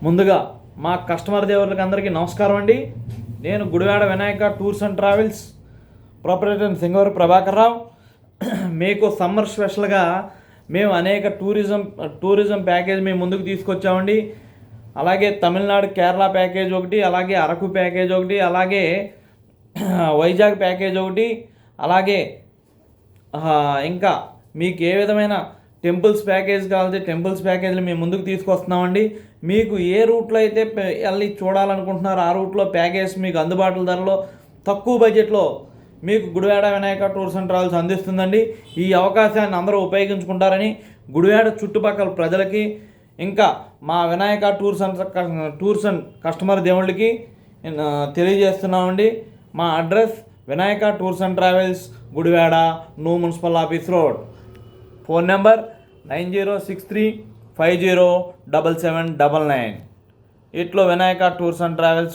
ముందుగా మా కస్టమర్ దేవుళ్ళకి అందరికీ నమస్కారం అండి. నేను Gudivada Vinayaka tours and travels proprietor Singavaram Prabhakar Rao. మీకు సమ్మర్ స్పెషల్గా మేము అనేక టూరిజం ప్యాకేజ్ మేము ముందుకు తీసుకొచ్చామండి. అలాగే తమిళనాడు కేరళ ప్యాకేజ్ ఒకటి, అలాగే అరకు ప్యాకేజ్ ఒకటి, అలాగే వైజాగ్ ప్యాకేజ్ ఒకటి, అలాగే ఇంకా మీకు ఏ విధమైన టెంపుల్స్ ప్యాకేజ్ కావాలంటే టెంపుల్స్ ప్యాకేజీలు మేము ముందుకు తీసుకొస్తున్నామండి. మీకు ఏ రూట్లో అయితే వెళ్ళి చూడాలనుకుంటున్నారో ఆ రూట్లో ప్యాకేజ్ మీకు అందుబాటులో ధరలో తక్కువ బడ్జెట్లో మీకు Gudivada Vinayaka tours and travels అందిస్తుందండి. ఈ అవకాశాన్ని అందరూ ఉపయోగించుకుంటారని గుడివాడ చుట్టుపక్కల ప్రజలకి, ఇంకా మా వినాయక టూర్స్ అండ్ కస్టమర్ దేవుళ్ళకి తెలియజేస్తున్నామండి. మా address Vinayaka tours and travels, Gudivada, new municipal office road. Phone number 9063507799. ఇట్లో వినాయక టూర్స్ అండ్ ట్రావెల్స్.